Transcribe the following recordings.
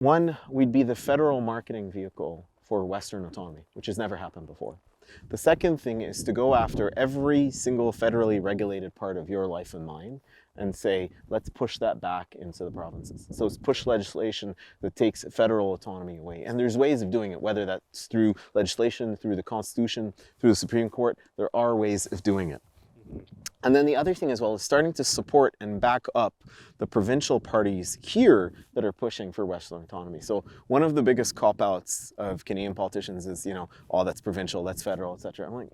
One, we'd be the federal marketing vehicle for Western autonomy, which has never happened before. The second thing is to go after every single federally regulated part of your life and mine and say, let's push that back into the provinces. So it's push legislation that takes federal autonomy away. And there's ways of doing it, whether that's through legislation, through the Constitution, through the Supreme Court. There are ways of doing it. And then the other thing as well is starting to support and back up the provincial parties here that are pushing for Western autonomy. So one of the biggest cop-outs of Canadian politicians is, oh, that's provincial, that's federal, etc. I'm like,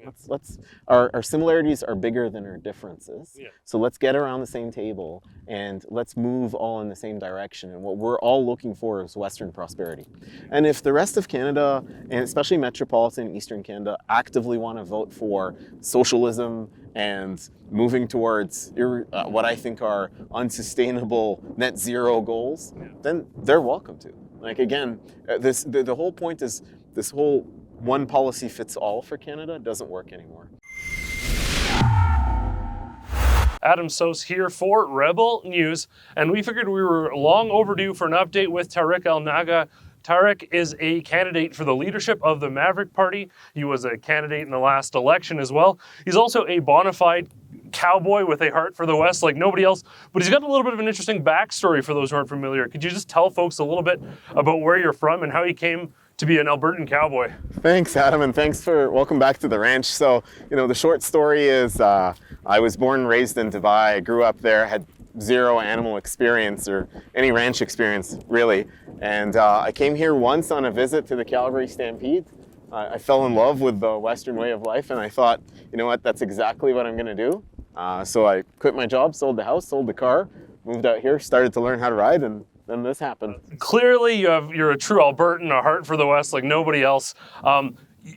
our similarities are bigger than our differences. Yeah. So let's get around the same table and let's move all in the same direction. And what we're all looking for is Western prosperity. And if the rest of Canada, and especially metropolitan Eastern Canada, actively want to vote for socialism and moving towards what I think are unsustainable net zero goals, then they're welcome to. Like again, the whole point is this whole one policy fits all for Canada doesn't work anymore. Adam Sos here for Rebel News, and we figured we were long overdue for an update with Tariq Elnaga. Tariq is a candidate for the leadership of the Maverick Party. He was a candidate in the last election as well. He's also a bona fide cowboy with a heart for the West like nobody else, but he's got a little bit of an interesting backstory for those who aren't familiar. Could you just tell folks a little bit about where you're from and how you came to be an Albertan cowboy? Thanks, Adam, and welcome back to the ranch. So, the short story is I was born and raised in Dubai. I grew up there, had zero animal experience or any ranch experience, really. And I came here once on a visit to the Calgary Stampede. I fell in love with the Western way of life, and I thought, you know what, that's exactly what I'm going to do. So I quit my job, sold the house, sold the car, moved out here, started to learn how to ride, and then this happened. Clearly, you're a true Albertan, a heart for the West like nobody else.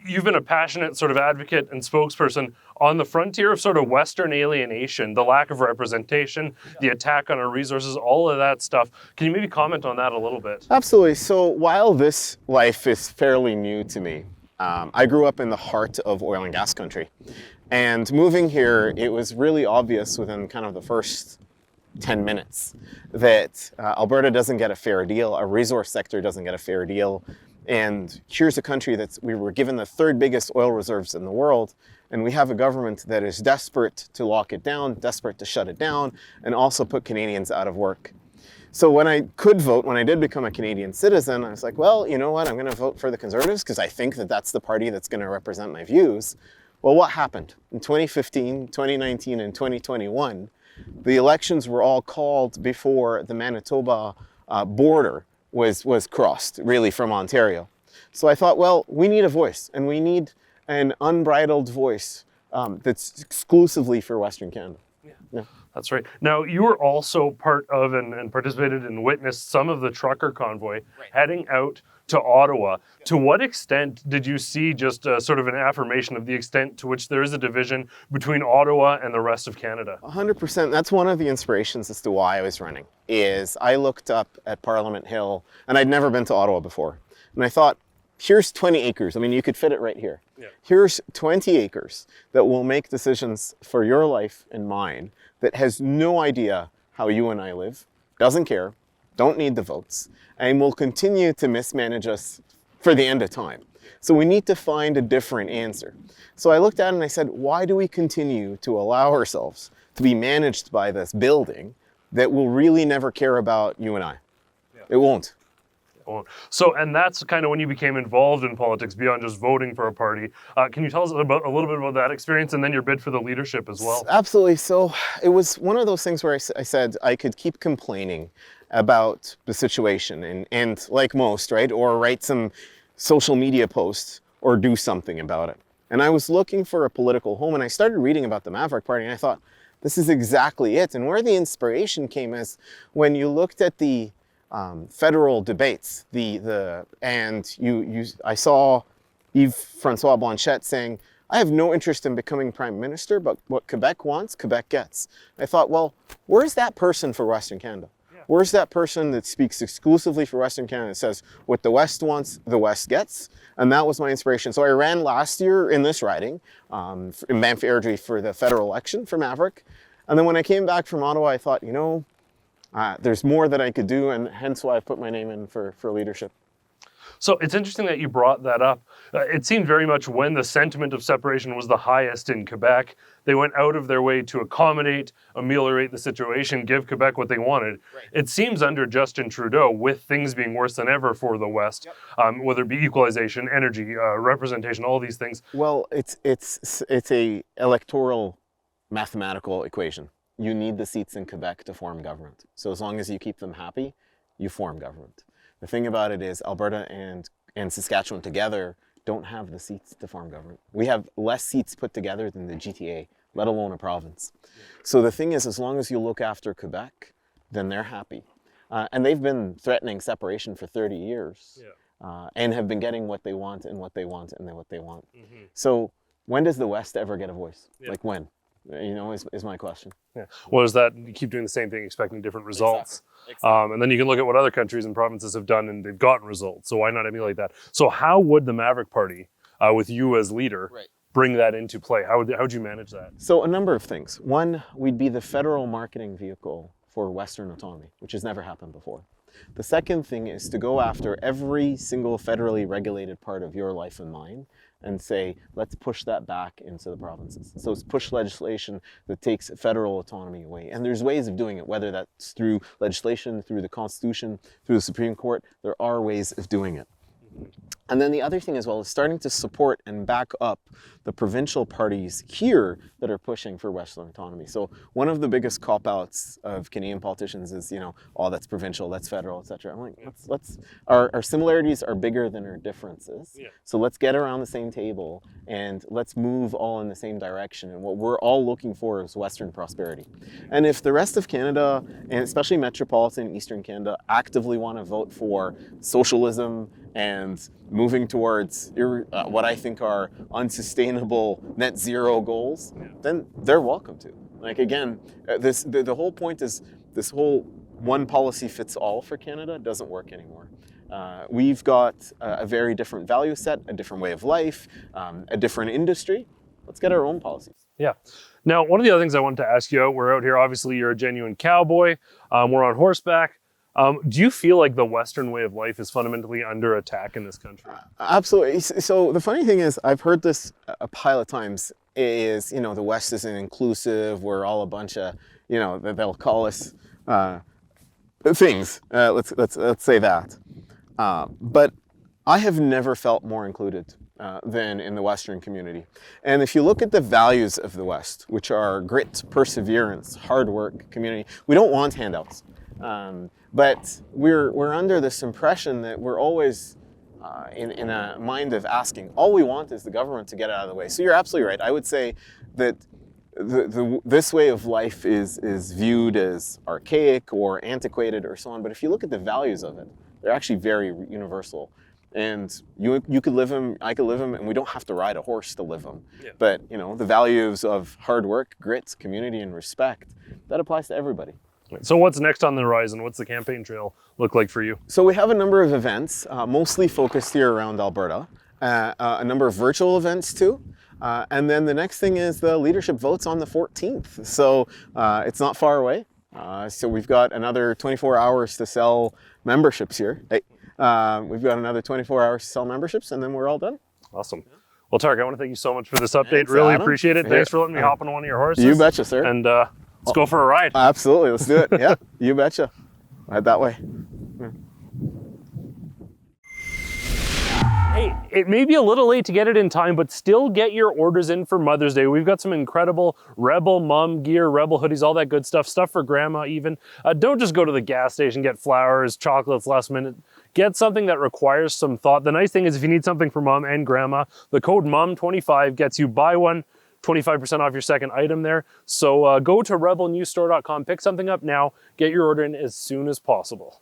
You've been a passionate sort of advocate and spokesperson on the frontier of sort of Western alienation, the lack of representation, the attack on our resources, all of that stuff. Can you maybe comment on that a little bit? Absolutely. So while this life is fairly new to me, I grew up in the heart of oil and gas country. And moving here, it was really obvious within kind of the first 10 minutes that Alberta doesn't get a fair deal, our resource sector doesn't get a fair deal. And here's a country we were given the third biggest oil reserves in the world, and we have a government that is desperate to lock it down, desperate to shut it down, and also put Canadians out of work. So when I could vote, when I did become a Canadian citizen, I was like, well, you know what, I'm going to vote for the Conservatives because I think that that's the party that's going to represent my views. Well, what happened? In 2015, 2019, and 2021, the elections were all called before the Manitoba border was crossed, really, from Ontario. So I thought, well, we need a voice, and we need an unbridled voice that's exclusively for Western Canada. Yeah. That's right. Now, you were also part of and participated and witnessed some of the trucker convoy heading out to Ottawa. To what extent did you see just sort of an affirmation of the extent to which there is a division between Ottawa and the rest of Canada? 100%. That's one of the inspirations as to why I was running, is I looked up at Parliament Hill, and I'd never been to Ottawa before. And I thought, here's 20 acres. I mean, you could fit it right here. Yeah. Here's 20 acres that will make decisions for your life and mine that has no idea how you and I live, doesn't care, don't need the votes, and will continue to mismanage us for the end of time. So we need to find a different answer. So I looked at it and I said, why do we continue to allow ourselves to be managed by this building that will really never care about you and I? Yeah. It won't. So, and that's kind of when you became involved in politics beyond just voting for a party. Can you tell us a little bit about that experience and then your bid for the leadership as well? Absolutely. So it was one of those things where I said I could keep complaining about the situation and like most, right? Or write some social media posts or do something about it. And I was looking for a political home, and I started reading about the Maverick Party, and I thought, this is exactly it. And where the inspiration came is when you looked at the federal debates, I saw Yves-Francois Blanchet saying, I have no interest in becoming prime minister, but what Quebec wants, Quebec gets. I thought, well, where's that person for Western Canada? Yeah. Where's that person that speaks exclusively for Western Canada and says, what the West wants, the West gets? And that was my inspiration. So I ran last year in this riding, in Banff Airdrie for the federal election for Maverick. And then when I came back from Ottawa, I thought, There's more that I could do, and hence why I put my name in for leadership. So it's interesting that you brought that up. It seemed very much when the sentiment of separation was the highest in Quebec, they went out of their way to accommodate, ameliorate the situation, give Quebec what they wanted. Right. It seems under Justin Trudeau, with things being worse than ever for the West, whether it be equalization, energy, representation, all these things. Well, it's a electoral mathematical equation. You need the seats in Quebec to form government. So as long as you keep them happy, you form government. The thing about it is Alberta and Saskatchewan together don't have the seats to form government. We have less seats put together than the GTA, let alone a province. So the thing is, as long as you look after Quebec, then they're happy. And they've been threatening separation for 30 years and have been getting what they want and what they want and then what they want. Mm-hmm. So when does the West ever get a voice? Like when? You know, is my question. Yeah. Well, is that you keep doing the same thing, expecting different results. Exactly. And then you can look at what other countries and provinces have done and they've gotten results. So why not emulate that? So how would the Maverick Party, with you as leader, bring that into play? How would you manage that? So a number of things. One, we'd be the federal marketing vehicle for Western autonomy, which has never happened before. The second thing is to go after every single federally regulated part of your life and mine and say, let's push that back into the provinces. So it's push legislation that takes federal autonomy away. And there's ways of doing it, whether that's through legislation, through the Constitution, through the Supreme Court. There are ways of doing it. And then the other thing as well is starting to support and back up the provincial parties here that are pushing for Western autonomy. So one of the biggest cop-outs of Canadian politicians is, you know, oh, that's provincial, that's federal, etc. I'm like, our similarities are bigger than our differences. Yeah. So let's get around the same table and let's move all in the same direction. And what we're all looking for is Western prosperity. And if the rest of Canada, and especially metropolitan and Eastern Canada, actively want to vote for socialism and moving towards what I think are unsustainable net zero goals, then they're welcome to. Like again, the whole point is this whole one policy fits all for Canada doesn't work anymore. We've got a very different value set, a different way of life, a different industry. Let's get our own policies. Yeah. Now, one of the other things I wanted to ask you, we're out here, obviously you're a genuine cowboy, we're on horseback. Do you feel like the Western way of life is fundamentally under attack in this country? Absolutely. So the funny thing is, I've heard this a pile of times, is, you know, the West isn't inclusive, we're all a bunch of, you know, they'll call us things, let's say that. But I have never felt more included than in the Western community. And if you look at the values of the West, which are grit, perseverance, hard work, community, we don't want handouts. But we're under this impression that we're always in a mind of asking. All we want is the government to get out of the way. So you're absolutely right. I would say that this way of life is viewed as archaic or antiquated or so on. But if you look at the values of it, they're actually very universal. And you could live them, I could live them, and we don't have to ride a horse to live them. Yeah. But you know, the values of hard work, grit, community, and respect, that applies to everybody. So what's next on the horizon? What's the campaign trail look like for you? So we have a number of events, mostly focused here around Alberta, a number of virtual events too. And then the next thing is the leadership votes on the 14th. So it's not far away. So we've got another 24 hours to sell memberships here. Hey, we've got another 24 hours to sell memberships, and then we're all done. Awesome. Well, Tarek, I want to thank you so much for this update. Thanks, really Adam. Appreciate it. Thanks for letting me hop on one of your horses. You betcha, sir. And let's go for a ride. Absolutely. Let's do it. Yeah, you betcha. Head that way. Yeah. Hey, it may be a little late to get it in time, but still get your orders in for Mother's Day. We've got some incredible Rebel mom gear, Rebel hoodies, all that good stuff for grandma even. Don't just go to the gas station, get flowers, chocolates last minute. Get something that requires some thought. The nice thing is if you need something for mom and grandma, the code MOM25 gets you buy one, 25% off your second item there. So go to rebelnewsstore.com, pick something up now, get your order in as soon as possible.